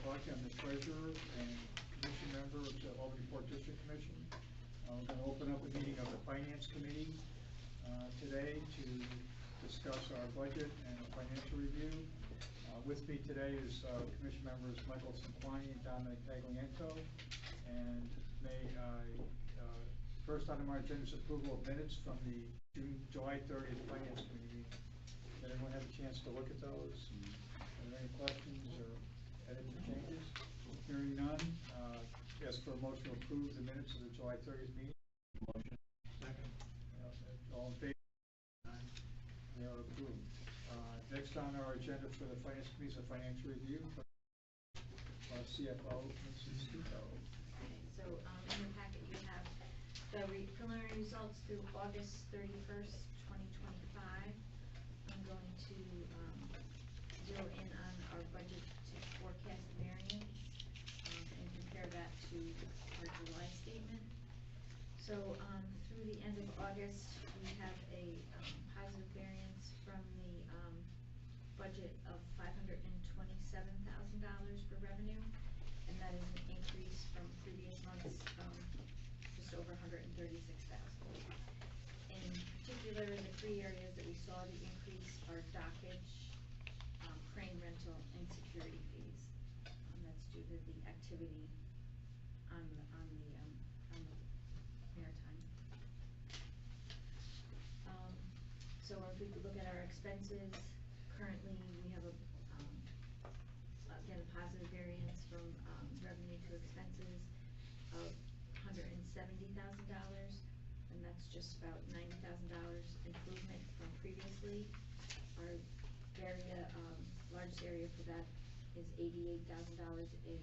Clark. I'm the treasurer and commission member of the Albany Port District Commission. We're going to open up a meeting of the Finance Committee today to discuss our budget and a financial review. With me today is commission members Michael Sinquani and Dominic Tagliento. And first item on our agenda is approval of minutes from the July 30th Finance Committee meeting. Did everyone have a chance to look at those? Are there any questions or edits or changes? Hearing none, ask for a motion to approve the minutes of the July 30th meeting. Motion. Second. All in favor? Aye. They are approved. Next on our agenda for the Finance Committee is a financial review from our CFO, Mrs. Tito. Okay, so in your packet you have the preliminary results through August 31st, 2025. I'm going to zero in on our budget to forecast variance and compare that to our July statement. So through the end of August, we have a positive variance from the budget of $527,000 for revenue, and that is an increase from previous months, just over $136,000. In particular, the three areas that we saw the increase are dockage, crane rental, and security fees. That's due to the activity on the maritime. So if we could look at our expenses, currently we have again a positive variance from revenue to expenses of $170,000, and that's just about $90,000 improvement from previously. Our largest area for that is $88,000 in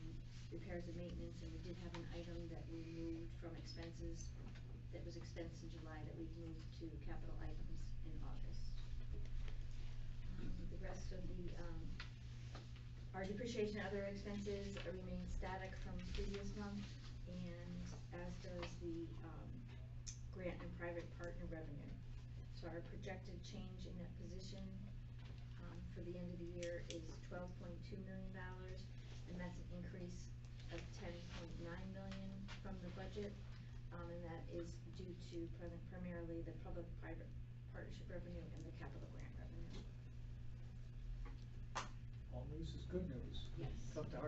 repairs and maintenance, and we did have an item that we moved from expenses that was expensed in July that we've moved to capital items in August. The rest of our depreciation and other expenses remain static from previous month, and as does the grant and private partner revenue. So our projected change in that position for the end of the year is $12.2 million, and that's an increase of $10.9 million from the budget, and that is due to primarily the public-private partnership revenue and the capital grant revenue. All news is good news. Yes. Tough to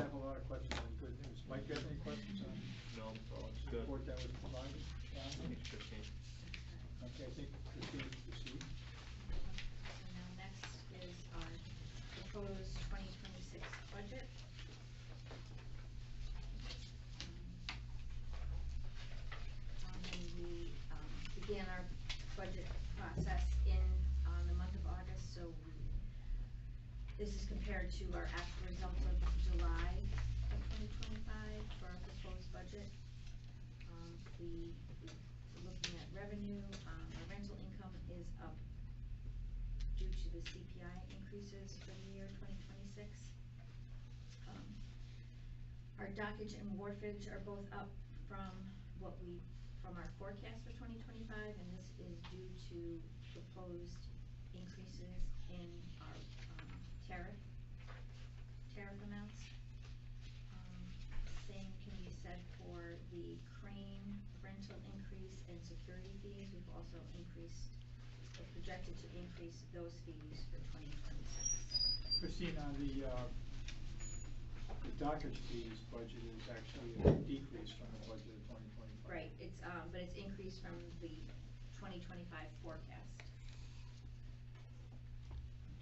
have a lot of questions on good news. Mike, you have any questions on No, it's the good. report that was provided? Thanks, Christine. Okay, I think Christine proceed. So now next is our proposed 2026 budget. And we began our budget process in the month of August, so this is compared to our actual results of July of 2025 for our proposed budget. We're looking at revenue. Our rental income is up due to the CPI increases for the year 2026. Our dockage and wharfage are both up from our forecast for 2025, and this is due to proposed increases in our tariff amounts. Same can be said for the crane rental increase and security fees. We've also projected to increase those fees for 2026. Christine, on the dockage fees budget is actually a decrease from the budget of 2025. Right, but it's increased from the 2025 forecast.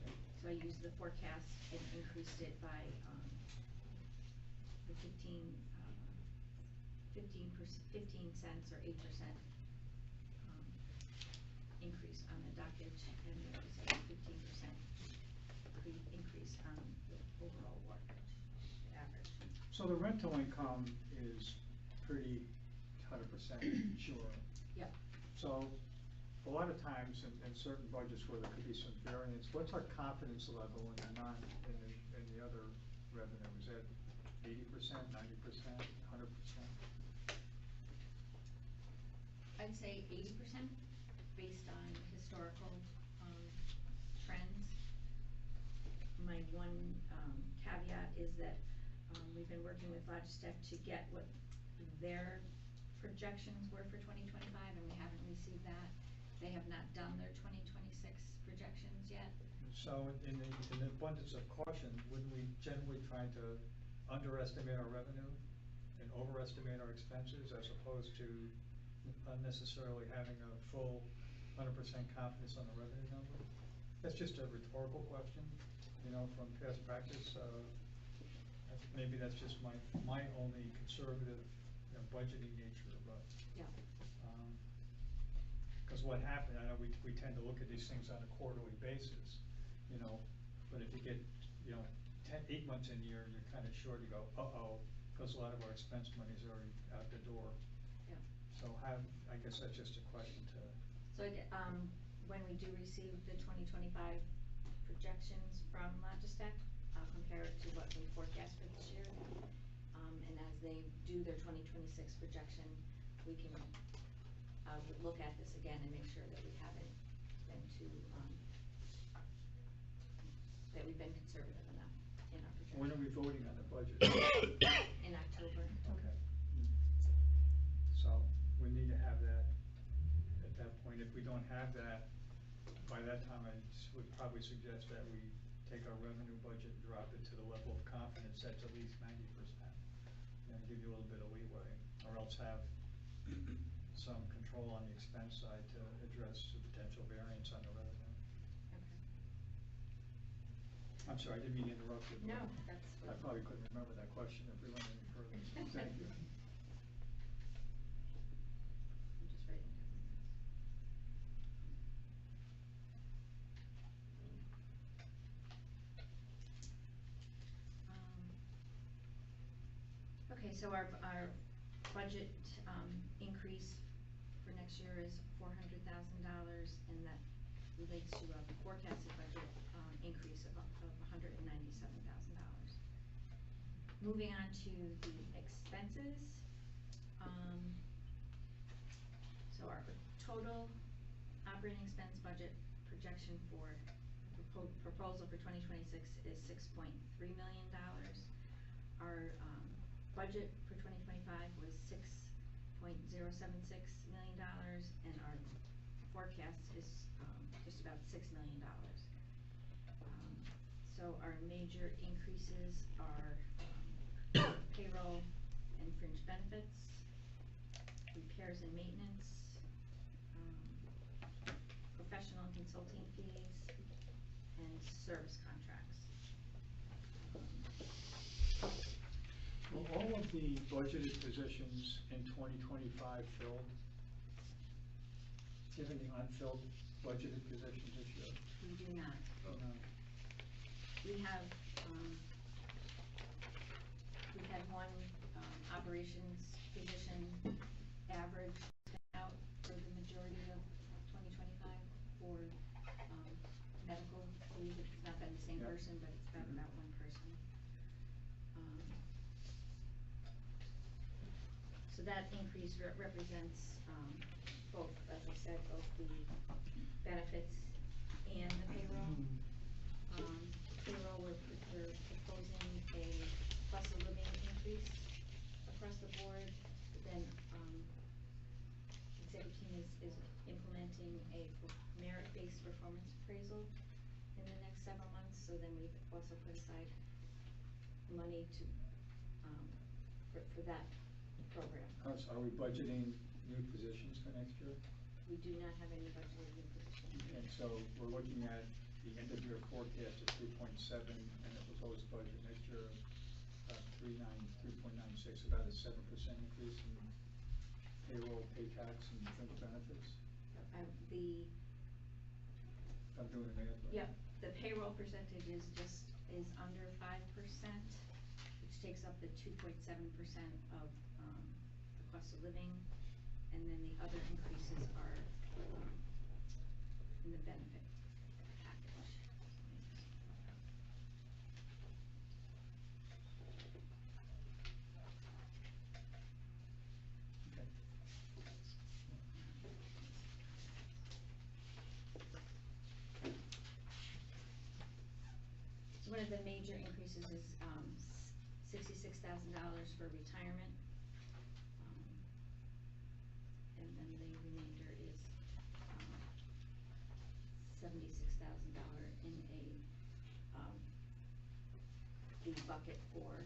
Okay. So I used the forecast and increased it by the 15 cents or 8% increase on the dockage, and there was a 15% increase on the overall workage average. So the rental income is pretty 100% sure. Yep. So a lot of times in certain budgets where there could be some variance, what's our confidence level in the other revenue? Is that 80%, 90%, 100%? I'd say 80% based on historical trends. My one caveat is that we've been working with Logistech to get what their projections were for 2025, and we haven't received that. They have not done their 2026 projections yet. So in the abundance of caution, wouldn't we generally try to underestimate our revenue and overestimate our expenses as opposed to unnecessarily having a full 100% confidence on the revenue number? That's just a rhetorical question, from past practice. Maybe that's just my only conservative, budgeting nature, but. Yeah. Because what happened, I know we tend to look at these things on a quarterly basis, but if you get, 8 months in a year, you're kind of sure to go, uh-oh, because a lot of our expense money is already out the door. Yeah. So I guess that's just a question to. So when we do receive the 2025 projections from Logistech, I'll compare it to what we forecast for this year. And as they do their 2026 projection, we can look at this again and make sure that we haven't been too, that we've been conservative enough in our projection. When are we voting on the budget? In October. Okay. So we need to have that at that point. If we don't have that, by that time, I would probably suggest that we take our revenue budget and drop it to the level of confidence that's at least 90%. Give you a little bit of leeway, or else have some control on the expense side to address the potential variance on the revenue. Okay. I'm sorry, I didn't mean to interrupt you. No, that's. I probably couldn't remember that question if we went any further. Thank you. I'm just writing down. Okay, so our budget increase for next year is $400,000, and that relates to a forecasted budget increase of $197,000. Moving on to the expenses. So our total operating expense budget projection for proposal for 2026 is $6.3 million. Our budget for 2025 was $6.076 million, and our forecast is just about $6 million. So our major increases are payroll and fringe benefits, repairs and maintenance, professional and consulting fees, and service contracts. Will all of the budgeted positions in 2025 filled? Do you have any unfilled budgeted positions this year? We do not. Oh, no. We have, we've had one operations position average out for the majority of 2025 for medical leave. It's not been the same Yep. person, but it's been about one person. So that increase represents both, as I said, both the benefits and the payroll. Payroll, we're proposing a cost of living increase across the board. Then executive team is implementing a merit-based performance appraisal in the next several months. So then we've also put aside money to for that program. So are we budgeting new positions for next year? We do not have any budgeted new positions. And so we're looking at the end of year forecast of 3.7 and the proposed budget next year of 3.96, about a 7% increase in payroll, pay tax, and fringe benefits. The If I'm doing the math right. Yep, the payroll percentage is under 5%, which takes up the 2.7% of the cost of living, and then the other increases are in the benefit package. Okay. So one of the major increases is $66,000 for retirement. And then the remainder is $76,000 in the bucket for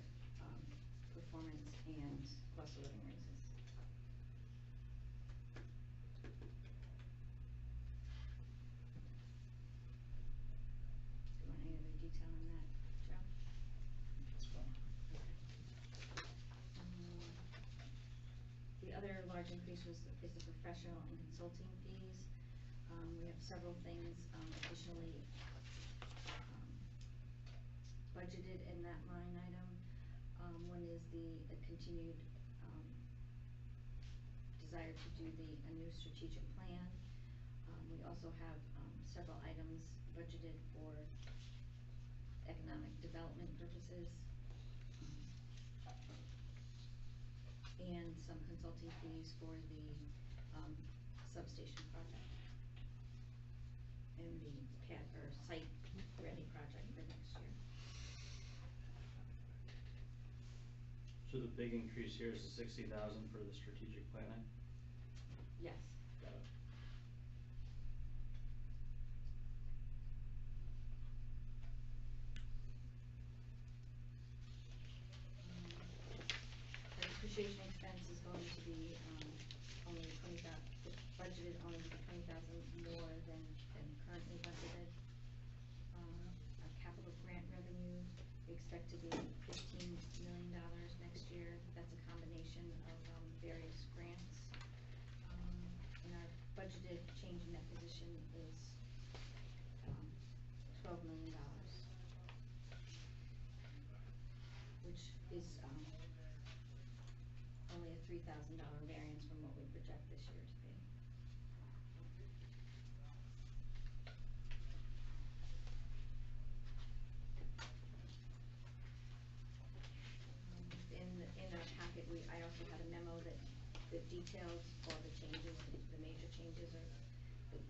performance and cost of living raises. Do you want any other detail on that, Joe? That's fine. The other large increase is the professional and consulting fees. We have several things additionally budgeted in that line item. One is the continued desire to do a new strategic plan. We also have several items budgeted for economic development purposes. And some consulting fees for the substation project and the site ready project for next year. So the big increase here is the 60,000 for the strategic planning? Yes. Got it. The depreciation expense is going to be only budgeted only to be 20,000 more than currently budgeted. Our capital grant revenue, we expect to be $15 million next year. That's a combination of various grants. And our budgeted change in that position is $12 million, which is only a $3,000 variance from what we project this year to be. In our packet, I also had a memo that details all the changes, the major changes are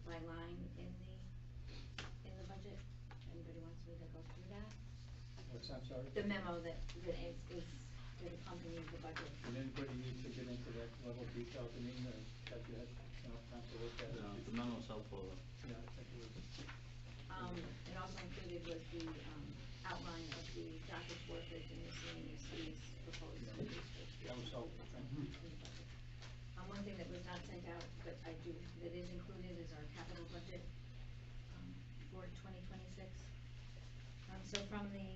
by line in the budget. Anybody wants me to go through that? What's that, sorry? The memo that that accompanies the budget. Did anybody need to get into that level of detail, Janine, or have you had enough time to look at it? No, the memo's helpful. Yeah, I think it was. It also included was the outline of the dockage workers and miscellaneous fees proposed. That was helpful, thank you. One thing that was not sent out, but that is included is our capital budget for 2026. So from the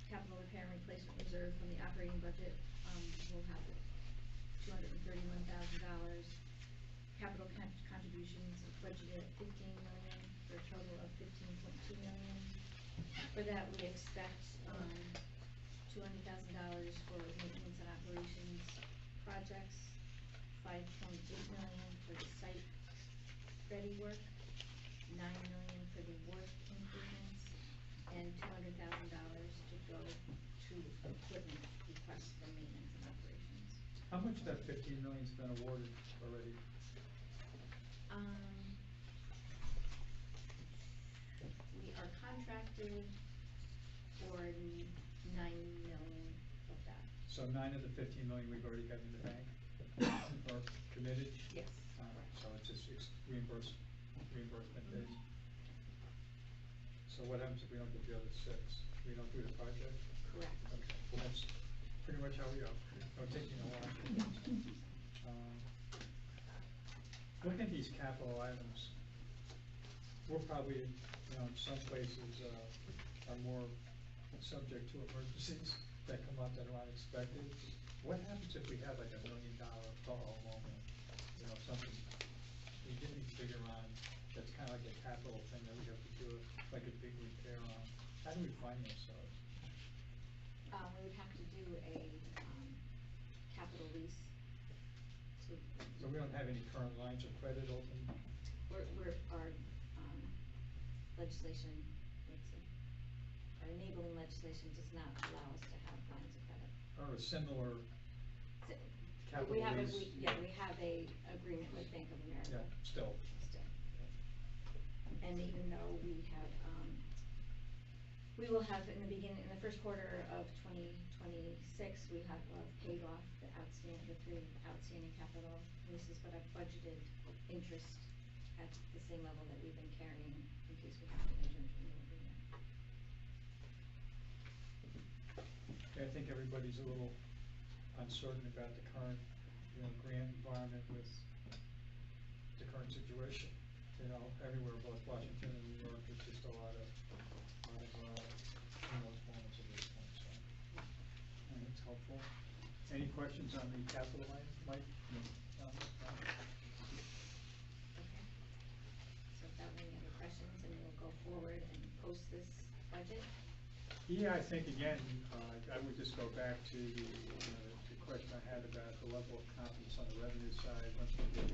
capital repair and replacement reserve from the operating budget, we'll have $231,000. Capital contributions budgeted at $15 million for a total of $15.2 million. For that, we expect $200,000 for maintenance and operations projects, $5.8 million for the site ready work, $9 million for the wharf improvements, and $200,000 to go to equipment requests for maintenance and operations. How much of that 15 million's been awarded already? We are contracted for $9 million of that. So 9 of the 15 million we've already got in the bank, or committed? Yes. So it's just reimbursement days. So what happens if we don't get the other 6? We don't do the project? Correct. Okay, well, that's pretty much how we are. Don't take me no longer. Looking at these capital items, we're probably, in some places, are more subject to emergencies that come up that are unexpected. What happens if we have like $1 million moment? Something we didn't figure on, that's kind of like a capital thing that we have to do, like a big repair on. How do we finance those? We would have to do a capital lease. So we don't have any current lines of credit open? Our legislation, our enabling legislation does not allow us to have lines of credit. Or a similar capital We have lease? we have a agreement with Bank of America. Yeah, still. Still. And even though we have We will have in the beginning, in the first quarter of 2026, we have paid off the three outstanding capital leases, but I've budgeted interest at the same level that we've been carrying in case we have to enter into a new agreement. I think everybody's a little uncertain about the current, grant environment with the current situation. Everywhere, both Washington and New York, it's just a lot of moments at this point, so. And it's helpful. Any questions on the capital line, Mike? No. Okay. So without any other questions, and we'll go forward and post this budget. Yeah, I think again, I would just go back to the question I had about the level of confidence on the revenue side. Once we get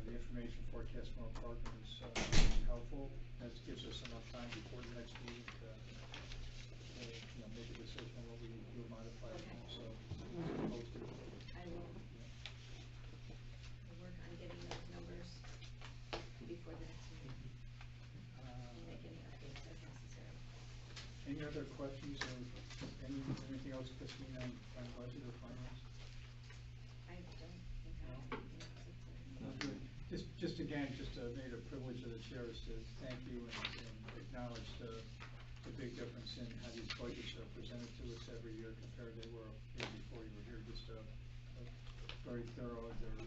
the information forecast from our partners helpful. That gives us enough time before the next meeting to make a decision on what we will modify. Okay. So, I will work on getting those numbers before the next meeting. And make any updates as necessary. Any other questions or anything else, Christine, on budget or finance? I don't think I have anything else. No, good. Just again, made a privilege of the chair is to thank you and acknowledge the big difference in how these budgets are presented to us every year compared to they were before you were here. Just very thorough. They're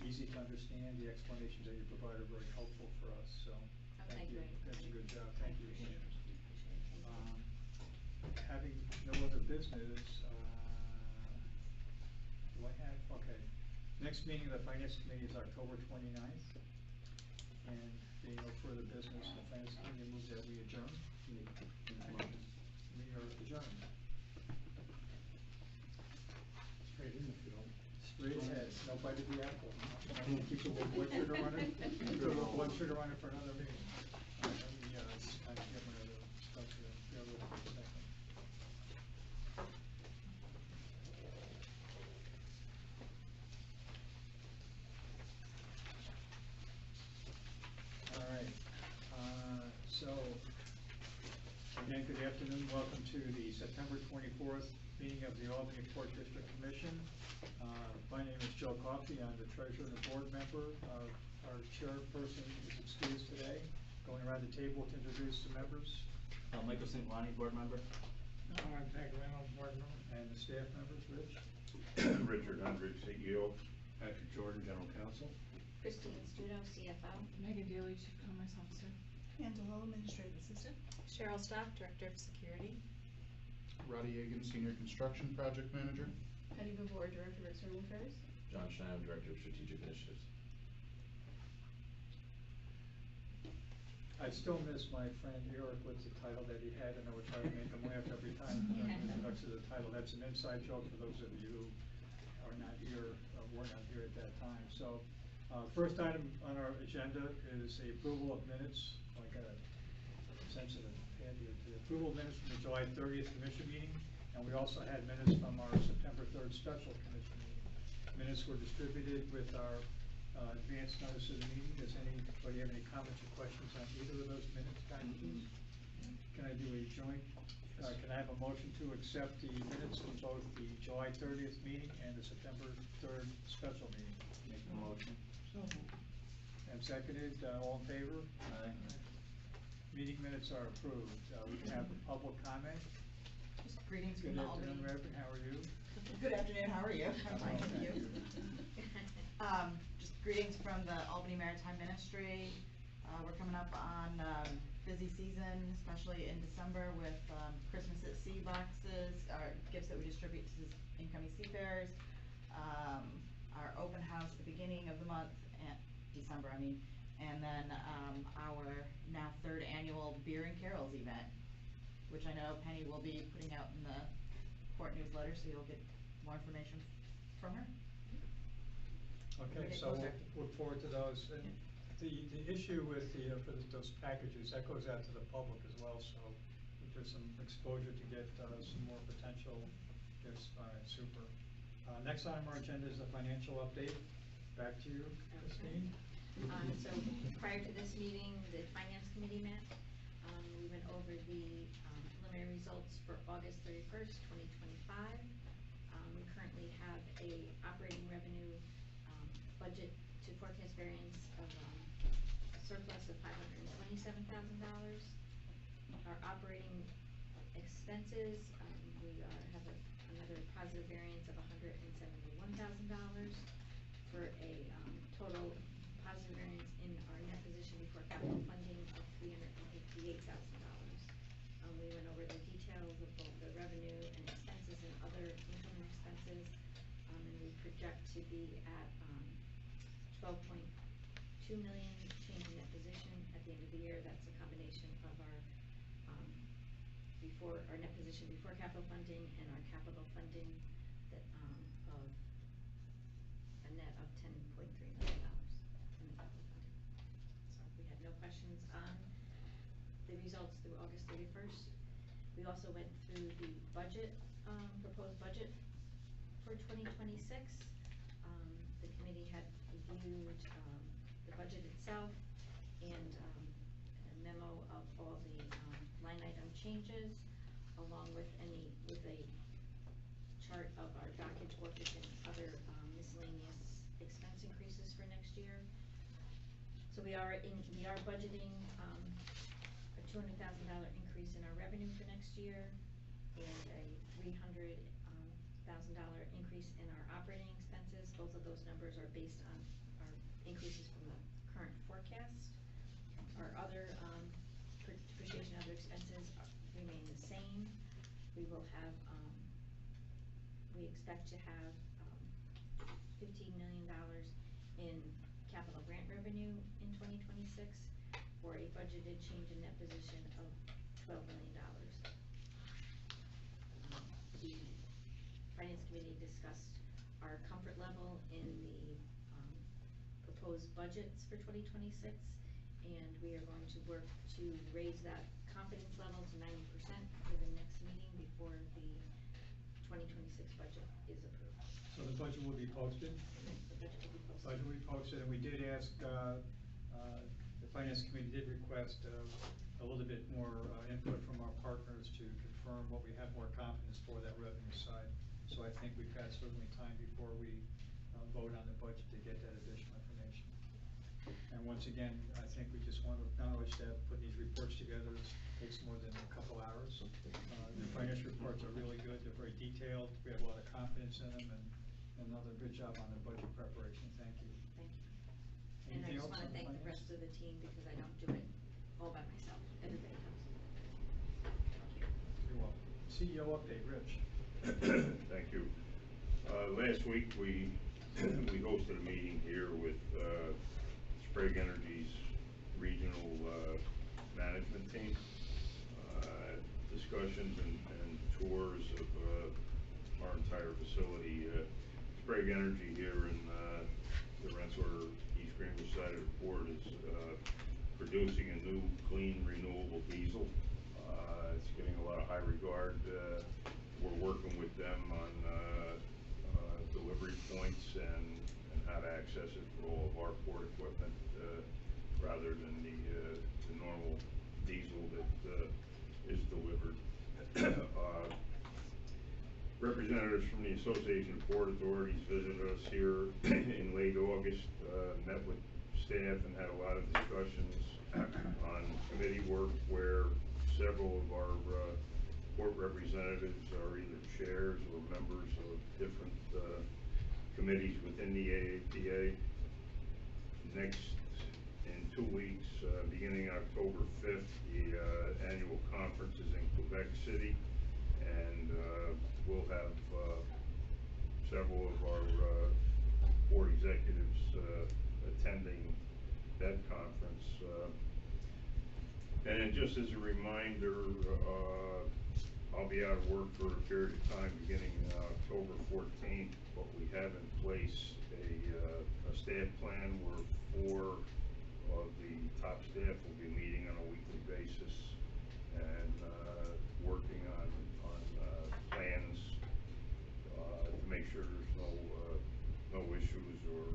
easy to understand. The explanations that you provide are very helpful for us. So thank you. That's a good job. Thank you. Having no other business, do I have? Okay. Next meeting of the Finance Committee is October 29th. And being no further business, the Finance Committee moves that we adjourn. We are adjourned. Straight in the field. Straight ahead, no bite of the apple. Keep a little blood sugar on it. Keep a little blood sugar on it for another meeting. Let me just kind of get my other stuff here. Bear with me for a second. All right. So, again, good afternoon. Welcome to the September 24th meeting of the Albany Port District Commission. My name is Joe Coffey. I'm the treasurer and a board member. Our chairperson is excused today. Going around the table to introduce the members. Michael St. Lonnie, board member. I'm Peg Reynolds, board member. And the staff members, Rich. Richard Hendricks, CEO. Patrick Jordan, General Counsel. Christine Studo, CFO. Megan Daly, Chief Commerce Officer. Angela, Administrative Assistant. Cheryl Stock, Director of Security. Roddy Egan, Senior Construction Project Manager. Penny Bavor, Director of External Affairs. John Schneider, Director of Strategic Initiatives. I still miss my friend Eric with the title that he had, and I would try to make him laugh every time he introduced the title. That's an inside joke for those of you who are not here, were not here at that time. So, first item on our agenda is the approval of minutes. I got a sensitive pad here to the approval of minutes from the July 30th commission meeting, and we also had minutes from our September 3rd special commission meeting. Minutes were distributed with our advance notice of the meeting. Does anybody have any comments or questions on either of those minutes packages? Can I do a joint, can I have a motion to accept the minutes from both the July 30th meeting and the September 3rd special meeting? Make the motion. And seconded, all in favor? Aye. Meeting minutes are approved. We can have a public comment. Just greetings Good from the afternoon, Albany. Reverend, how are you? Good afternoon, how are you? I'm fine, Thank thank you. Just greetings from the Albany Maritime Ministry. We're coming up on busy season, especially in December with Christmas at Sea boxes, our gifts that we distribute to incoming seafarers. Our open house at the beginning of the month, December, I mean, and then our now 3rd annual Beer and Carols event, which I know Penny will be putting out in the port newsletter, so you'll get more information from her. Okay, so we'll look forward to those. And the issue with those packages, that goes out to the public as well, so if there's some exposure to get some more potential gifts. All right, super. Next on our agenda is the financial update. Back to you, Christine. So prior to this meeting, the Finance Committee met. we went over the preliminary results for August 31st, 2025. We currently have a operating revenue budget to forecast variance of a surplus of $527,000. Our operating expenses, we have another positive variance of $171,000 for a total positive variance in our net position before capital funding of $358,000. We went over the details of both the revenue and expenses and other income and expenses, and we project to be at 12.2 million change in net position at the end of the year. That's a combination of our our net position before capital funding and our capital funding that of a net of $10.3 million in the capital funding. So we had no questions on the results through August 31st. We also went through the budget, proposed budget for 2026. The committee had reviewed the budget itself and a memo of all the line item changes, along with a chart of our dockage workers and other miscellaneous expense increases for next year. So we are budgeting a $200,000 increase in our revenue for next year and a $300,000 increase in our operating expenses. Both of those numbers are based on our increases from the current forecast. Our other depreciation and other expenses remain the same. We will have, we expect to have $15 million in capital grant revenue in 2026 for a budgeted change in net position of $12 million. The Finance Committee discussed our comfort level in the proposed budgets for 2026, and we are going to work to raise that confidence level to 90% for the next meeting before the 2026 budget is approved. So the budget will be posted? The budget will be posted. Budget will be posted, and we did ask, the Finance Committee did request a little bit more input from our partners to confirm what we have more confidence for that revenue side. So I think we've got certainly time before we vote on the budget to get that additional information. And once again, I think we just want to acknowledge that putting these reports together takes more than a couple hours. The financial reports are really good, they're very detailed, we have a lot of confidence in them, and another good job on the budget preparation, thank you. Thank you. And I Anything just else want to on thank the finance? rest of the team because I don't do it all by myself. Everybody helps. Thank you. You're welcome. CEO update, Rich. Thank you. Last week, we hosted a meeting here with Sprague Energy's regional management team. Discussions and tours of our entire facility. Sprague Energy here in the Rensselaer East Greenwich side of the port is producing a new clean renewable diesel. It's getting a lot of high regard. We're working with them on delivery points and how to access it for all of our port equipment rather than the normal diesel that is delivered. Representatives from the Association of Port Authorities visited us here in late August, met with staff and had a lot of discussions on committee work where several of our port representatives are either chairs or members of different committees within the AAPA. Next, in 2 weeks, beginning October 5th, the annual conference is in Quebec City, and we'll have several of our board executives attending that conference. And just as a reminder, I'll be out of work for a period of time beginning October 14th, but we have in place a staff plan where 4 of the top staff will be meeting on a weekly basis and working on plans to make sure there's no issues or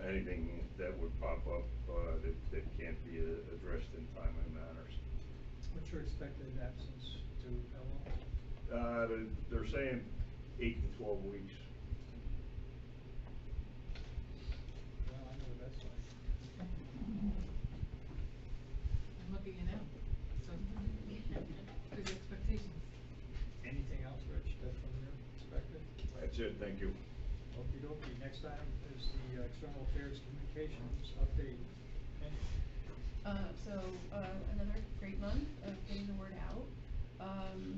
anything that would pop up that can't be addressed in timely manner. What's your expected absence to how long? They're saying 8 to 12 weeks. Well, I know what that's like. Look at you now. So, good expectations. Anything else, Rich, that's from your perspective? That's it, thank you. Okey dokey. Next item is the External Affairs Communications update. Andy? Another great month of getting the word out.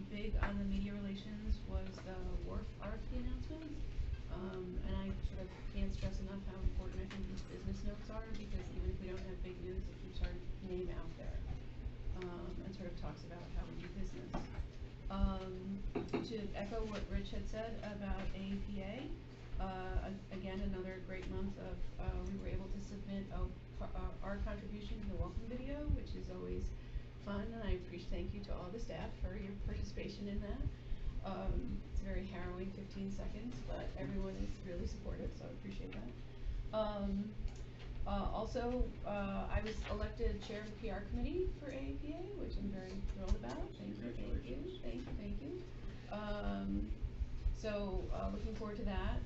Big on the media relations was the WARF RFP announcement. And I sort of can't stress enough how important I think these business notes are, because even if we don't have big news, it keeps our name out there. And sort of talks about how we do business. To echo what Rich had said about AAPA, again, another great month of, we were able to submit our contribution to the welcome video, which is always fun, and I thank you to all the staff for your participation in that. It's a very harrowing 15 seconds, but everyone is really supportive, so I appreciate that. Also, I was elected chair of the PR committee for AAPA, which I'm very thrilled about. Thank you. Looking forward to that,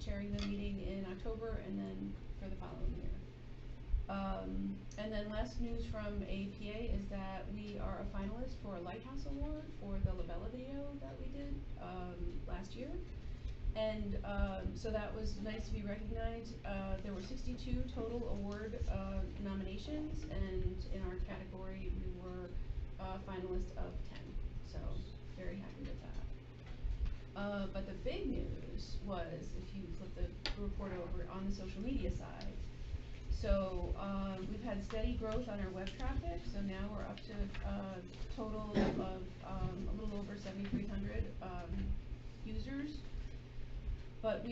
chairing the meeting in October and then for the following year. And then last news from AAPA is that we are a finalist for a Lighthouse Award for the Labella video that we did last year. And so that was nice to be recognized. There were 62 total award nominations, and in our category we were finalists of 10. So very happy with that. But the big news was, if you flip the report over on the social media side, so we've had steady growth on our web traffic, so now we're up to a total of a little over 7,300 users. But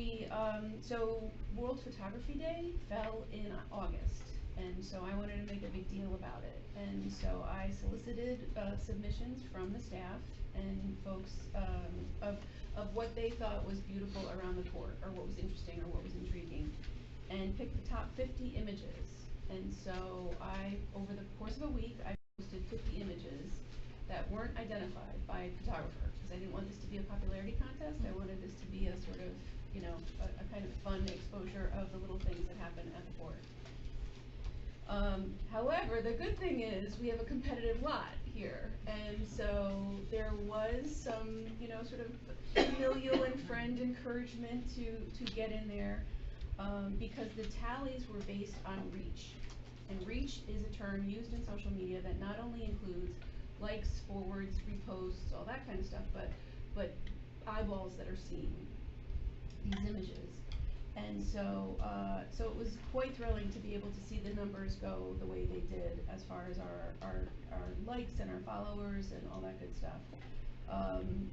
so World Photography Day fell in August, and so I wanted to make a big deal about it. And so I solicited submissions from the staff and folks of what they thought was beautiful around the court, or what was interesting, or what was intriguing, and picked the top 50 images. And so over the course of a week, I posted 50 images that weren't identified by a photographer, because I didn't want this to be a popularity contest. I wanted this to be a sort of, a kind of fun exposure of the little things that happen at the court. However, the good thing is we have a competitive lot here, and so there was some, sort of familial and friend encouragement to get in there, because the tallies were based on reach. And reach is a term used in social media that not only includes likes, forwards, reposts, all that kind of stuff, but eyeballs that are seeing these images. And so it was quite thrilling to be able to see the numbers go the way they did, as far as our likes and our followers and all that good stuff.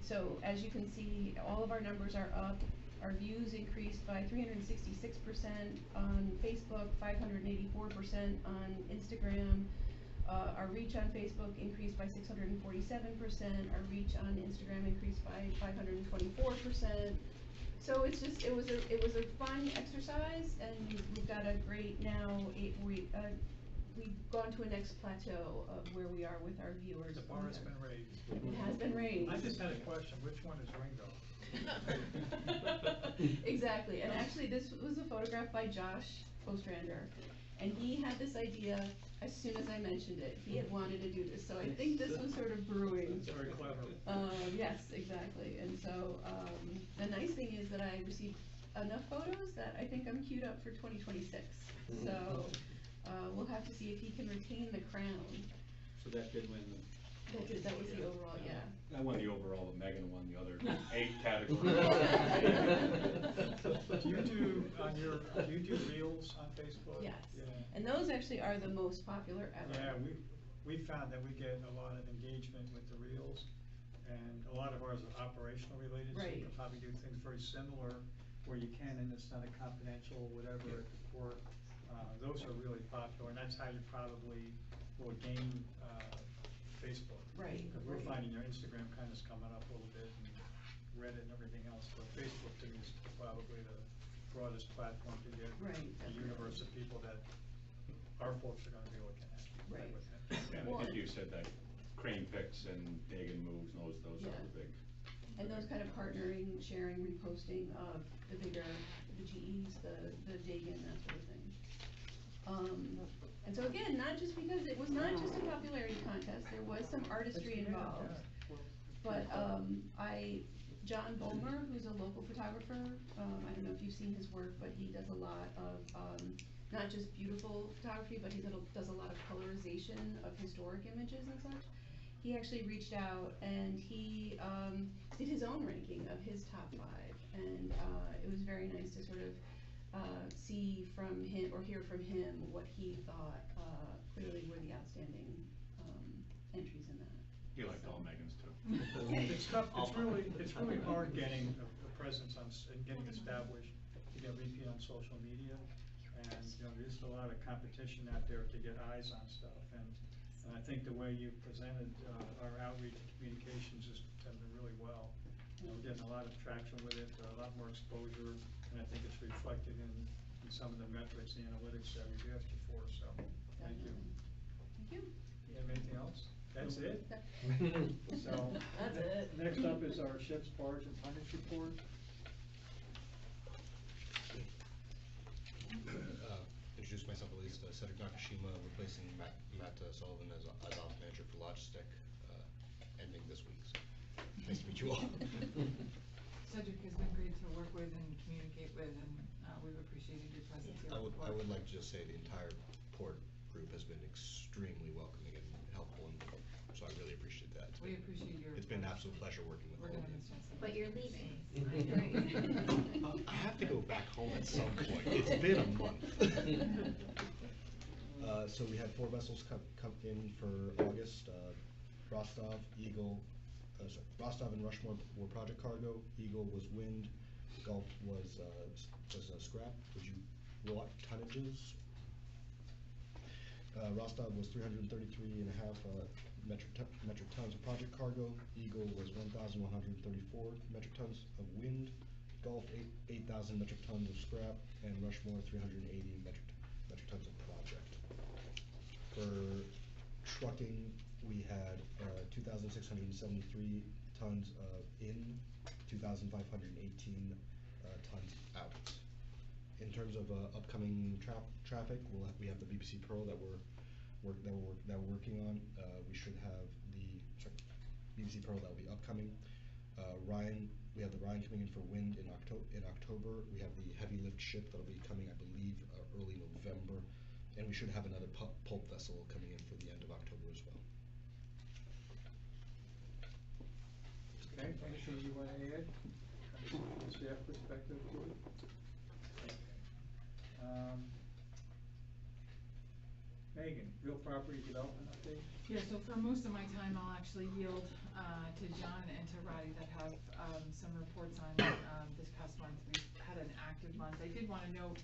So as you can see, all of our numbers are up. Our views increased by 366% on Facebook, 584% on Instagram. Our reach on Facebook increased by 647%. Our reach on Instagram increased by 524%. So it's just, it was a fun exercise, and we've got a great we've gone to a next plateau of where we are with our viewers. The bar has been raised. It has been raised. I just had a question, which one is Ringo? Exactly, and actually this was a photograph by Josh Ostrander, and he had this idea as soon as I mentioned it. He had wanted to do this, so I think this was sort of brewing. It's very clever. Yes, exactly, and so the nice thing is that I received enough photos that I think I'm queued up for 2026. So we'll have to see if he can retain the crown. So that did win the. That was the overall, yeah. I won the overall, but Megan won the other 8 categories. Do you do reels on Facebook? Yes. Yeah. And those actually are the most popular ever. Yeah, we found that we get a lot of engagement with the reels, and a lot of ours are operational related. Right. So you can probably do things very similar where you can, and it's not a confidential whatever at the court. Those are really popular, and that's how you probably will gain Facebook. Right. Because we're right. finding your Instagram kind of is coming up a little bit, and Reddit and everything else, but Facebook to me is probably the broadest platform to get Right, a universe of people that our folks are going to be looking at. Right. With it. Yeah, Well, I think you said that crane picks and Dagan moves, those are Yeah. the big. And those kind of partnering, sharing, reposting of the bigger, the GEs, the Dagan, that sort of thing. And so again, not just because, it was not just a popularity contest, there was some artistry involved. But, John Bulmer, who's a local photographer, I don't know if you've seen his work, but he does a lot of, not just beautiful photography, but he does a lot of colorization of historic images and such. He actually reached out and he, did his own ranking of his top 5, and, it was very nice to sort of, see from him, or hear from him, what he thought, clearly were the outstanding, entries in that. He liked all Megans too. It's tough, it's really hard getting a presence and getting established to get repeat on social media. And, there's a lot of competition out there to get eyes on stuff. And I think the way you presented, our outreach and communications has done really well. We're getting a lot of traction with it, a lot more exposure, and I think it's reflected in some of the metrics, the analytics that we've asked you for, so, thank you. Thank you. You have anything else? That's it? So, That's it. next up is our ships, barge, and tonnage report. Introduce myself at least, Cedric Nakashima, replacing Matt Sullivan as ops manager for Logistic, ending this week, so nice to meet you all. Cedric has been great to work with and communicate with, and we've appreciated your presence here. I would like to just say the entire port group has been extremely welcoming and helpful, and so I really appreciate that. We appreciate your. It's been an absolute pleasure working with all of you. But you're leaving. I have to go back home at some point. It's been a month. So we had 4 vessels come in for August. Rostov, Eagle, Rostov and Rushmore were project cargo. Eagle was wind. Gulf was scrap. Would you roll out tonnages? Rostov was 333.5 metric tons of project cargo. Eagle was 1,134 metric tons of wind. Gulf 8,000 metric tons of scrap, and Rushmore 380 metric tons of project. For trucking, we had 2,673 tons in, 2,518 tons out. In terms of upcoming traffic, we have the BBC Pearl that we're working on. We should have the BBC Pearl that will be upcoming. Ryan, we have the Ryan coming in for wind in October. We have the heavy lift ship that'll be coming, I believe, early November, and we should have another pulp vessel coming in for the end of October as well. Okay, anything you want to add from the staff perspective to it? Megan, real property development update? Yeah, so for most of my time, I'll actually yield to John and to Roddy that have some reports on this past month. We've had an active month. I did want to note,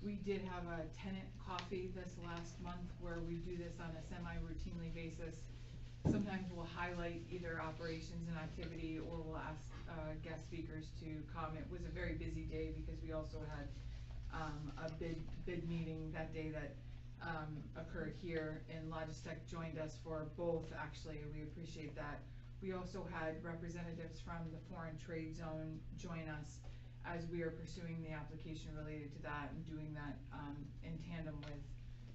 we did have a tenant coffee this last month where we do this on a semi-routinely basis. Sometimes we'll highlight either operations and activity, or we'll ask guest speakers to come. It was a very busy day because we also had a bid meeting that day that occurred here, and Logistech joined us for both, actually. We appreciate that. We also had representatives from the Foreign Trade Zone join us as we are pursuing the application related to that and doing that in tandem with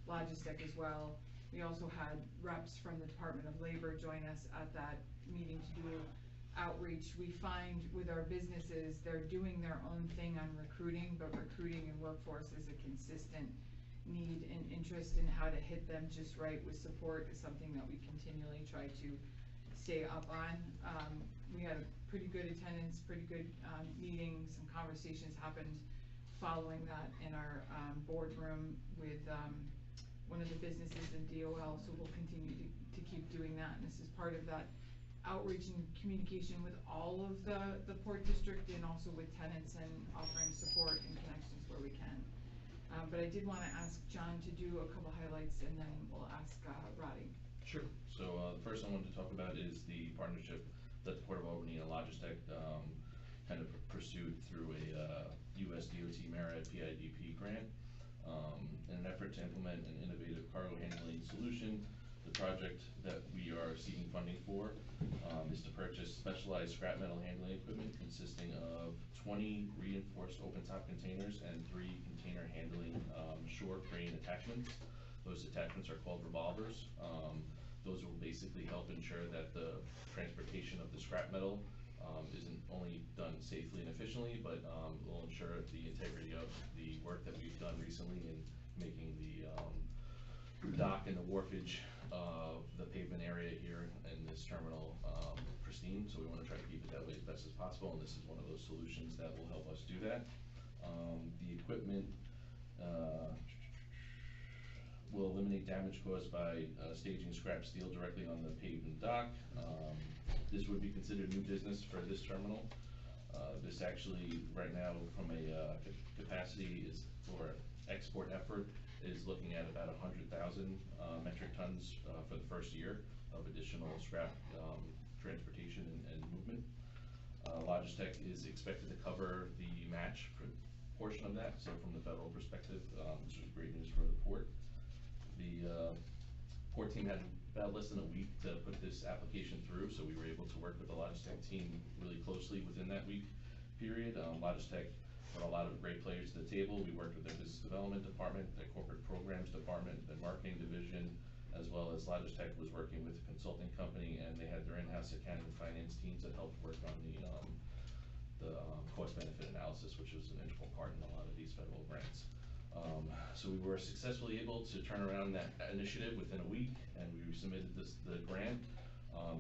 Logistech as well. We also had reps from the Department of Labor join us at that meeting to do outreach. We find with our businesses, they're doing their own thing on recruiting, but recruiting and workforce is a consistent need and interest, in how to hit them just right with support is something that we continually try to stay up on. We had a pretty good attendance, pretty good meeting. Some conversations happened following that in our boardroom with one of the businesses in DOL, so we'll continue to keep doing that. And this is part of that outreach and communication with all of the Port District, and also with tenants, and offering support and connections where we can. But I did want to ask John to do a couple highlights, and then we'll ask Roddy. Sure. So the first I wanted to talk about is the partnership that the Port of Albany and Logistech kind of pursued through a US DOT Merit PIDP grant. In an effort to implement an innovative cargo handling solution, the the project that we are seeking funding for, is to purchase specialized scrap metal handling equipment consisting of 20 reinforced open-top containers and 3 container handling, shore crane attachments. Those attachments are called revolvers. Those will basically help ensure that the transportation of the scrap metal isn't only done safely and efficiently, but will ensure the integrity of the work that we've done recently in making the dock and the wharfage of the pavement area here in this terminal pristine. So we want to try to keep it that way as best as possible, and this is one of those solutions that will help us do that. The equipment will eliminate damage caused by staging scrap steel directly on the pavement dock. This would be considered new business for this terminal. This actually, right now, from a capacity is for export effort, is looking at about 100,000 metric tons for the first year of additional scrap transportation and movement. Logistech is expected to cover the match portion of that, so from the federal perspective, this was great news for the port. The port team had about less than a week to put this application through, so we were able to work with the Logistech team really closely within that week period. Logistech brought a lot of great players to the table. We worked with their business development department, their corporate programs department, their marketing division, as well as Logistech was working with a consulting company, and they had their in-house accounting and finance teams that helped work on the cost benefit analysis, which was an integral part in a lot of these federal grants. So we were successfully able to turn around that initiative within a week, and we submitted the grant.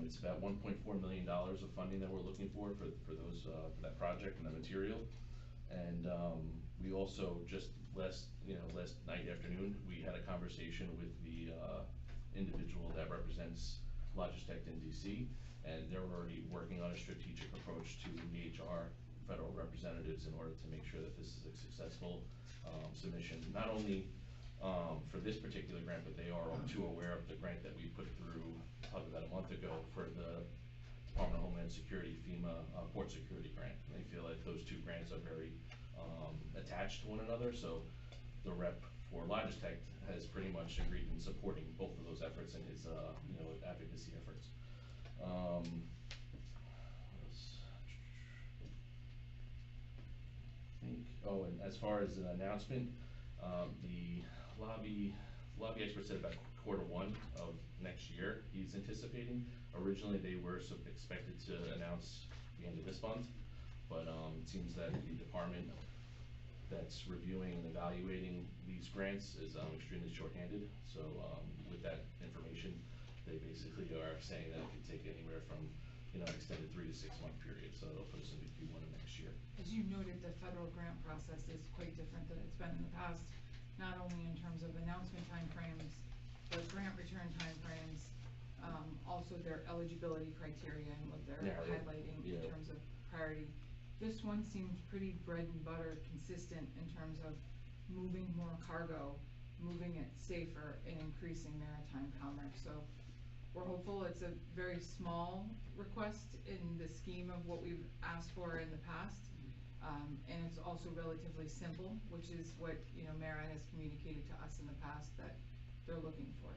It's about $1.4 million of funding that we're looking for that project and the material. And we also just last night afternoon, we had a conversation with the individual that represents Logistech in DC, and they're already working on a strategic approach to engage our federal representatives in order to make sure that this is a successful submission, not only for this particular grant, but they are all too aware of the grant that we put through probably about a month ago for the Department of Homeland Security FEMA port security grant. And they feel like those two grants are very attached to one another, so the rep for Logistech has pretty much agreed in supporting both of those efforts and his advocacy efforts. Oh, and as far as an announcement, the lobby expert said about Q1 of next year he's anticipating. Originally they were expected to announce the end of this month, but it seems that the department that's reviewing and evaluating these grants is extremely short-handed. So with that information, they basically are saying that it could take anywhere from an extended 3 to 6 month period. So it'll put us into Q1 of next year. As you noted, the federal grant process is quite different than it's been in the past, not only in terms of announcement timeframes, but grant return timeframes, also their eligibility criteria and what they're highlighting in terms of priority. This one seems pretty bread and butter consistent in terms of moving more cargo, moving it safer, and increasing maritime commerce. So we're hopeful. It's a very small request in the scheme of what we've asked for in the past. And it's also relatively simple, which is what, Mara has communicated to us in the past that they're looking for.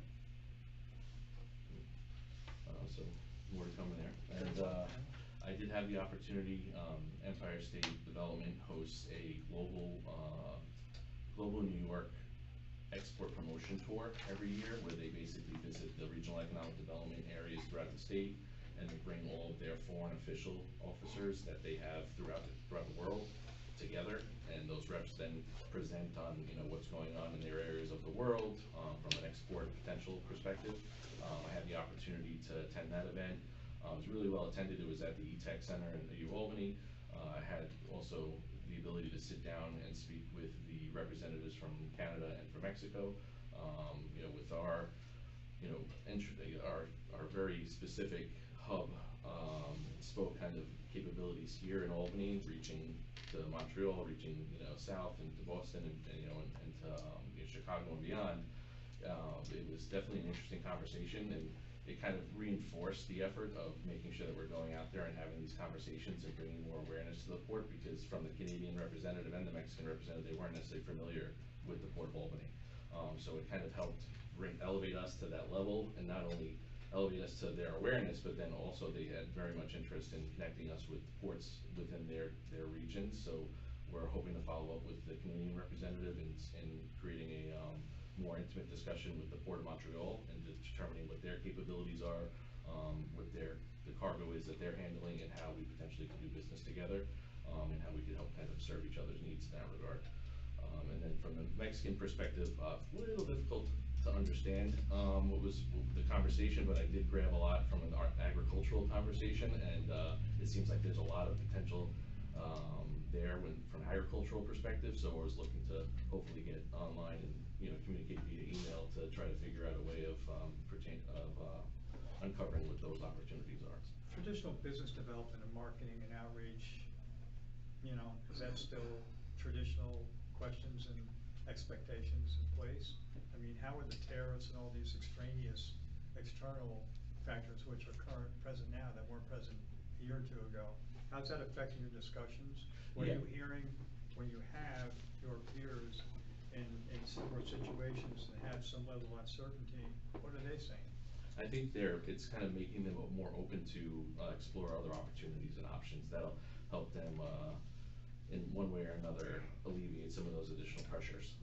So more to come there. And I did have the opportunity, Empire State Development hosts a global New York export promotion tour every year, where they basically visit the regional economic development areas throughout the state, and they bring all of their foreign official officers that they have throughout the world together, and those reps then present on what's going on in their areas of the world from an export potential perspective. I had the opportunity to attend that event. It was really well attended. It was at the E-Tech Center in Albany. I had also the ability to sit down and speak with the representatives from Canada and from Mexico. With our our very specific hub spoke kind of capabilities here in Albany, reaching to Montreal, reaching south and to Boston and to Chicago and beyond. It was definitely an interesting conversation, and it kind of reinforced the effort of making sure that we're going out there and having these conversations and bringing more awareness to the port, because from the Canadian representative and the Mexican representative, they weren't necessarily familiar with the Port of Albany. So it kind of helped elevate us to that level, and not only elevate us to their awareness, but then also they had very much interest in connecting us with ports within their region. So we're hoping to follow up with the Canadian representative and creating a more intimate discussion with the Port of Montreal and determining what their capabilities are, what the cargo is that they're handling, and how we potentially can do business together, and how we can help kind of serve each other's needs in that regard. And then from the Mexican perspective, a little difficult to understand what was the conversation, but I did grab a lot from an agricultural conversation, and it seems like there's a lot of potential there from an agricultural perspective. So I was looking to hopefully get online and communicate via email to try to figure out a way of uncovering what those opportunities are. Traditional business development and marketing and outreach, is that still traditional questions and expectations in place? I mean, how are the tariffs and all these extraneous external factors which are present now that weren't present a year or two ago? How's that affecting your discussions? What are you hearing when you have your peers in similar situations and have some level of uncertainty? What are they saying? I think it's kind of making them more open to explore other opportunities and options that'll help them in one way or another alleviate some of those additional pressures.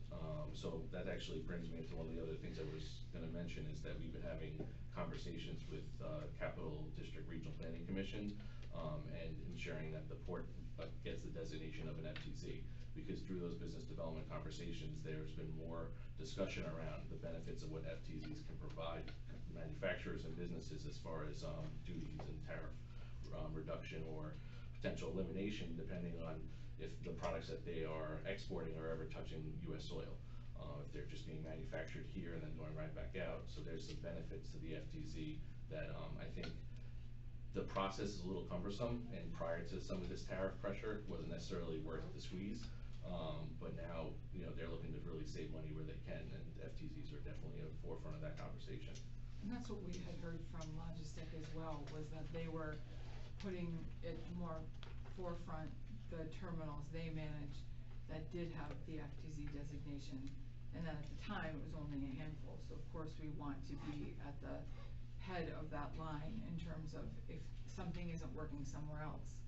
So that actually brings me into one of the other things I was going to mention, is that we've been having conversations with Capital District Regional Planning Commission and ensuring that the port gets the designation of an FTZ. Because through those business development conversations, there's been more discussion around the benefits of what FTZs can provide manufacturers and businesses as far as duties and tariff reduction or potential elimination, depending on if the products that they are exporting are ever touching U.S. soil. If they're just being manufactured here and then going right back out. So there's some benefits to the FTZ that I think the process is a little cumbersome, and prior to some of this tariff pressure wasn't necessarily worth the squeeze. But now, they're looking to really save money where they can, and FTZs are definitely at the forefront of that conversation. And that's what we had heard from Logistic as well, was that they were putting it more forefront, the terminals they managed that did have the FTZ designation. And then at the time, it was only a handful. So of course, we want to be at the head of that line in terms of if something isn't working somewhere else,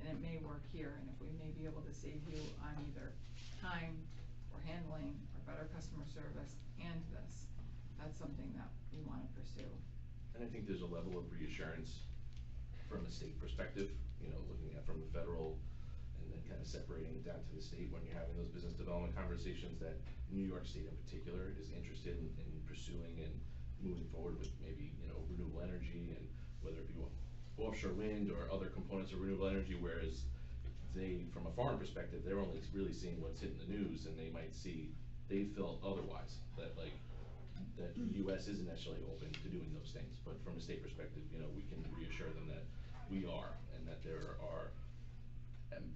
and it may work here, and if we may be able to save you on either time or handling or better customer service and this, that's something that we want to pursue. And I think there's a level of reassurance from a state perspective, looking at from the federal and then kind of separating it down to the state when you're having those business development conversations, that New York State in particular is interested in pursuing and moving forward with maybe, renewable energy, and whether it be offshore wind or other components of renewable energy, whereas they, from a foreign perspective, they're only really seeing what's hitting the news, and they feel otherwise, that that the U.S. isn't necessarily open to doing those things. But from a state perspective, we can reassure them that we are, and that there are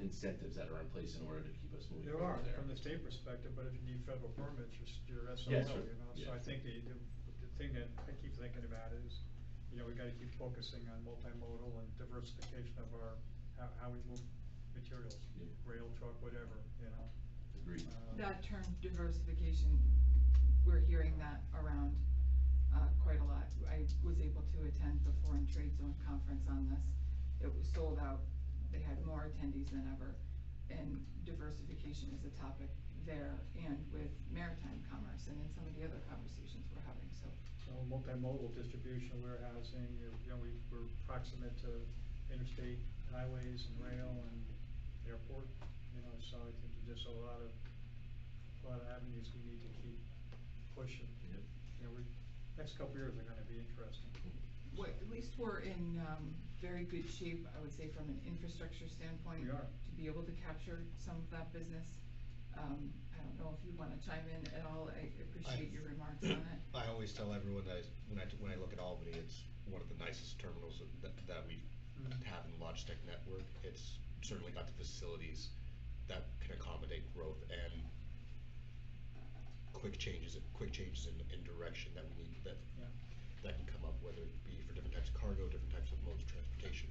incentives that are in place in order to keep us moving forward there. From the state perspective, but if you need federal permits, you're SOL, Yes, So yeah. I think the thing that I keep thinking about is, we gotta keep focusing on multimodal and diversification of how we move materials, Yeah. rail, truck, whatever, Agreed. That term diversification, we're hearing that around quite a lot. I was able to attend the Foreign Trade Zone conference on this. It was sold out. They had more attendees than ever, and diversification is a topic there, and with maritime commerce and in some of the other conversations we're having, so. So multimodal distribution, warehousing, we're proximate to interstate highways and rail and airport, so I think there's just a lot of avenues we need to keep pushing. Yep. Next couple years are gonna be interesting. Well, at least we're in very good shape, I would say, from an infrastructure standpoint. We are. To be able to capture some of that business. I don't know if you wanna chime in at all, I appreciate your remarks on it. I always tell everyone that when I look at Albany, it's one of the nicest terminals that we have in the Logitech network. It's certainly got the facilities that can accommodate growth and quick changes in direction that we need, that can come up, whether it be for different types of cargo, different types of modes of transportation.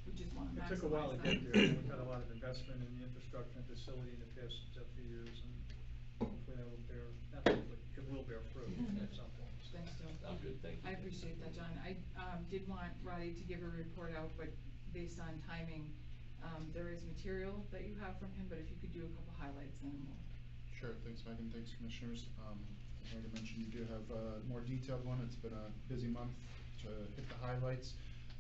We just wanna It maximize took a while to that. get there, we've had a lot of investment in the infrastructure and facility in the past few years, and hopefully that will bear, not hopefully, it will bear fruit at some point. Thanks, Joe. Sounds good, thank you. I appreciate that, John. I, did want Roddy to give a report out, but based on timing, there is material that you have from him, but if you could do a couple highlights, then we'll. Sure, thanks Megan, thanks Commissioners. As Megan mentioned, you do have a more detailed one. It's been a busy month to hit the highlights.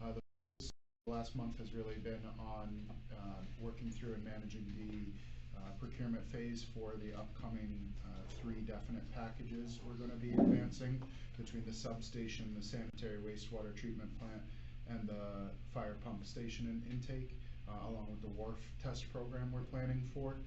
The last month has really been on working through and managing the procurement phase for the upcoming 3 definite packages we're going to be advancing between the substation, the sanitary wastewater treatment plant, and the fire pump station and intake, along with the wharf test program we're planning for.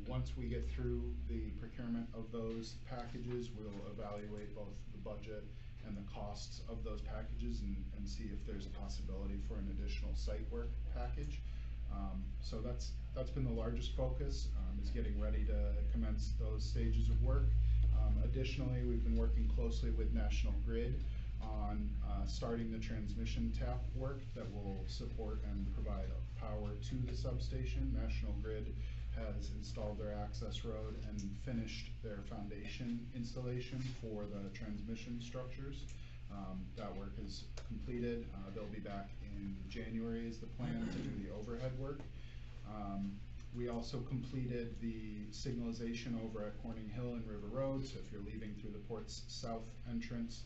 Once we get through the procurement of those packages, we'll evaluate both the budget and the costs of those packages and see if there's a possibility for an additional site work package. So that's been the largest focus, is getting ready to commence those stages of work. Additionally, we've been working closely with National Grid on starting the transmission tap work that will support and provide power to the substation. National Grid has installed their access road and finished their foundation installation for the transmission structures. That work is completed. They'll be back in January is the plan to do the overhead work. We also completed the signalization over at Corning Hill and River Road, so if you're leaving through the port's south entrance,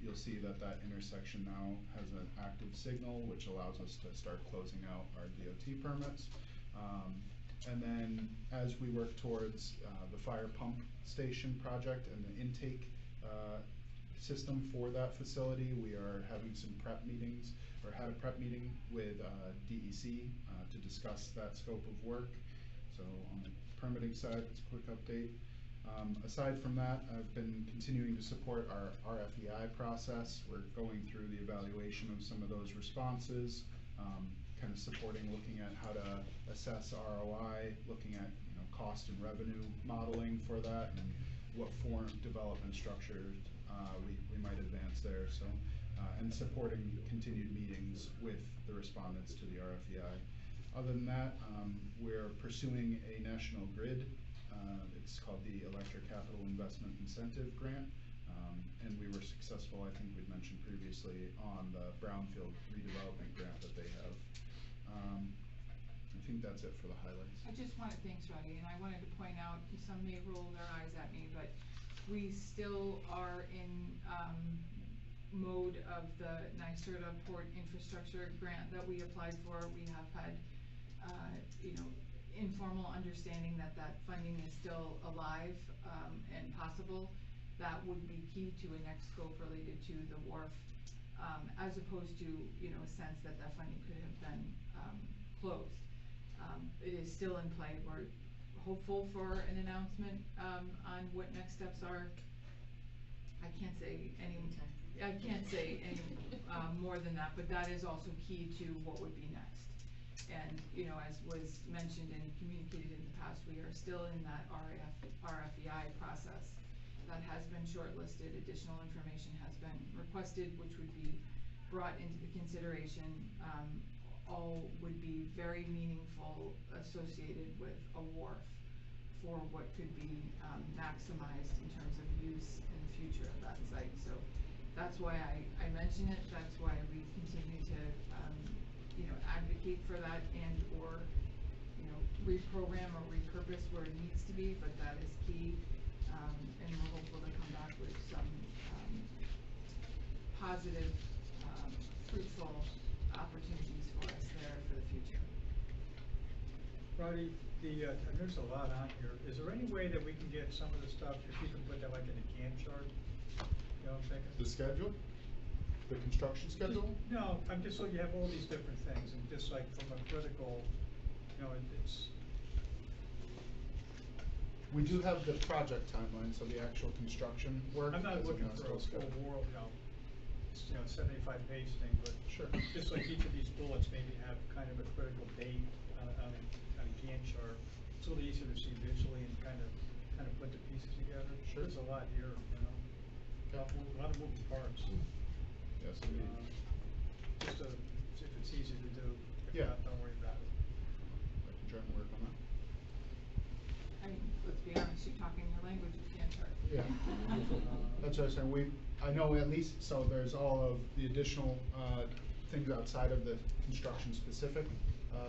you'll see that that intersection now has an active signal, which allows us to start closing out our DOT permits. And then as we work towards the fire pump station project and the intake system for that facility, we are having some prep meetings, or had a prep meeting with DEC to discuss that scope of work. So on the permitting side, it's a quick update. Aside from that, I've been continuing to support our RFEI process. We're going through the evaluation of some of those responses, kind of supporting, looking at how to assess ROI, looking at cost and revenue modeling for that, and what form development structures we might advance there. So, and supporting continued meetings with the respondents to the RFEI. Other than that, we're pursuing a National Grid. It's called the Electric Capital Investment Incentive Grant, and we were successful, I think we'd mentioned previously, on the brownfield redevelopment grant that they have. I think that's it for the highlights. I just wanted, thanks Roddy, and I wanted to point out, some may roll their eyes at me, but we still are in mode of the NYSERDA Port Infrastructure Grant that we applied for. We have had, informal understanding that that funding is still alive and possible. That would be key to a next scope related to the wharf, as opposed to, a sense that that funding could have been closed. It is still in play. We're hopeful for an announcement on what next steps are. I can't say any more than that, but that is also key to what would be next. And, as was mentioned and communicated in the past, we are still in that RFEI process. That has been shortlisted. Additional information has been requested, which would be brought into the consideration. All would be very meaningful, associated with a wharf for what could be maximized in terms of use in the future of that site. So that's why I mention it. That's why we continue to advocate for that and or reprogram or repurpose where it needs to be, but that is key. And we're hopeful to come back with some positive, fruitful opportunities for us there for the future. Roddy, there's a lot on here. Is there any way that we can get some of the stuff, if you can put that like in a Gantt chart? You know what I'm thinking? The schedule? The construction schedule? No, I'm just looking, you have all these different things, and just like from a critical, it's. We do have the project timeline, so the actual construction work. I'm not is looking announced for a as full scheduled. world, 75-page thing, but. Sure. Just like each of these bullets maybe have kind of a critical date on a Gantt chart. It's a little easier to see visually and kind of put the pieces together. Sure. There's a lot here, Okay. a lot of moving parts. Yes, indeed. Just if it's easy to do, if Yeah. not, don't worry about it. I can try and work on that. I mean, let's be honest, you talk That's what I was saying, I know at least, so there's all of the additional, things outside of the construction specific,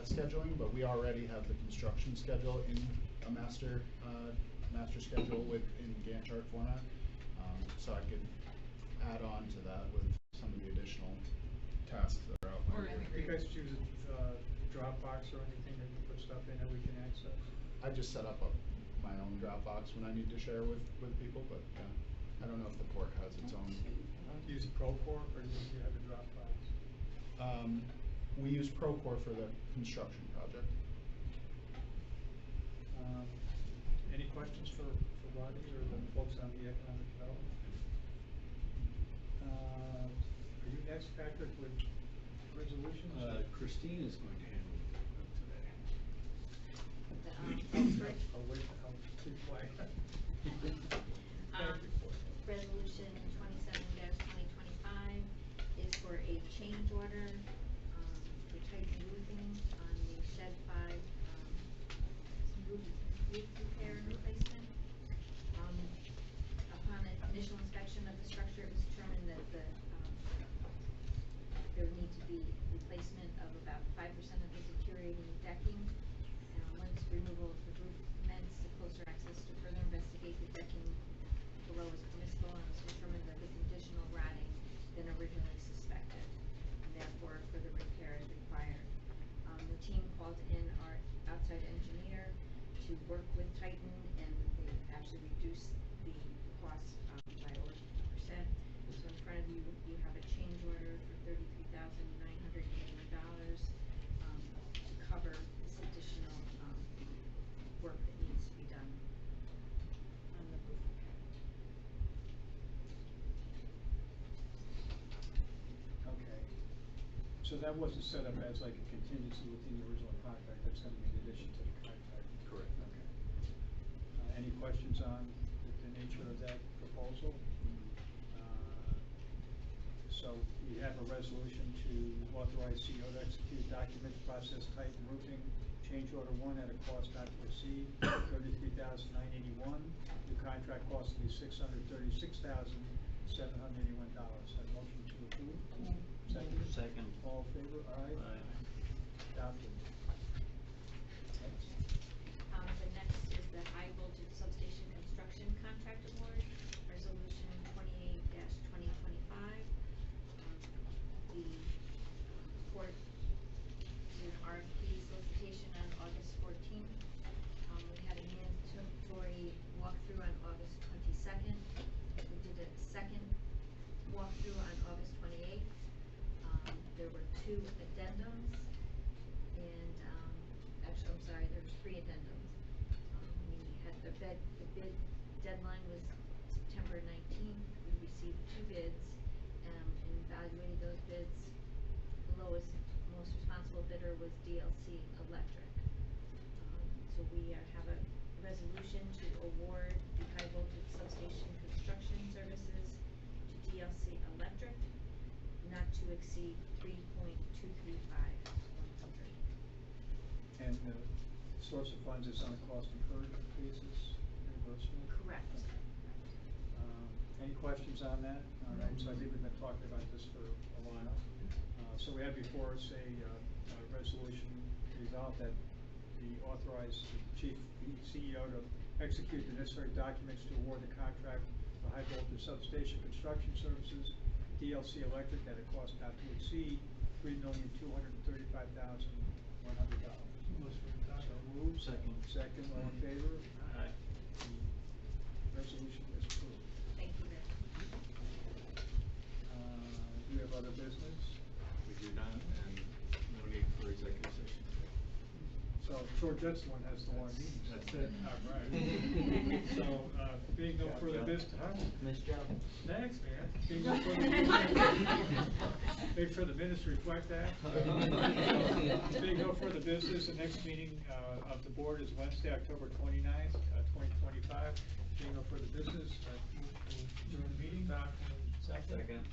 scheduling, but we already have the construction schedule in a master schedule in Gantt chart format. So I could add on to that with some of the additional tasks that are Or outlined. Do you guys choose a Dropbox or anything that you put stuff in that we can access? I just set up my own Dropbox when I need to share with people, but, I don't know if the port has its own. Do you use Procore or do you have a Dropbox? We use Procore for the construction project. Any questions for Rodney or the folks on the economic development? Are you next, Patrick, with resolutions? Christine is going to handle it today. I'll wait, I'll keep quiet. Resolution 27-2025 is for a change order for Titan Roofing on the Shed 5 roof repair and replacement. Upon an initial inspection of the structure, it was determined that there would need to be replacement of about 5% of the deteriorating decking. Once removal of the roof commenced, the closer access to further investigate the decking below is permissible, and it was determined that with additional rotting than originally suspected, and therefore further repair is required. The team called in our outside engineer to work with Titan, and they actually reduced the cost by over 50%. So in front of you, you have a change order for $33,981 to cover this additional work that needs to be done on the roof repair. Okay. So that wasn't set up as like a contingency within the original contract, that's gonna be in addition to the contract? Correct. Okay. Any questions on the nature of that proposal? So we have a resolution to authorize CEO to execute documents, process Titan Roofing, change order 1 at a cost not to exceed $33,981. The contract cost will be $636,781. Have a motion to approve? Second? Second. All in favor? Aye. Aye. Adopted. Next. The next is the high voltage substation construction contract award, resolution 28-2025. The court did an RFP solicitation on August 14th. We had a mandatory walkthrough on August 22nd. We did a second walkthrough on August 28th. There were 2 addendums, and actually, I'm sorry, there was 3 addendums. We had the bid deadline was September 19th. We received 2 bids, and evaluated those bids. The lowest, most responsible bidder was DLC Electric. So we have a resolution to award the high voltage substation construction services to DLC Electric, not to exceed $3.235 100. And the source of funds is on a cost incurred basis, reimbursement? Correct. Any questions on that? All right, so I think we've been talking about this for a while. So we have before us a resolution resolved that the authorized chief CEO to execute the necessary documents to award the contract for high voltage substation construction services, DLC Electric, at a cost not to exceed $3,235,100. So moved. Second. Second, all in favor? Aye. The resolution is approved. Thank you very much. Do you have other business? We do not, and no need for executive session. So Georgette's the one has the long meetings. That's it. All right. So, being no further business, huh? Nice job. Thanks, man. Being no further business, make sure the minutes reflect that. Being no further business, the next meeting, of the board is Wednesday, October 29th, 2025. Being no further business, adjourn the meeting. Second. Meeting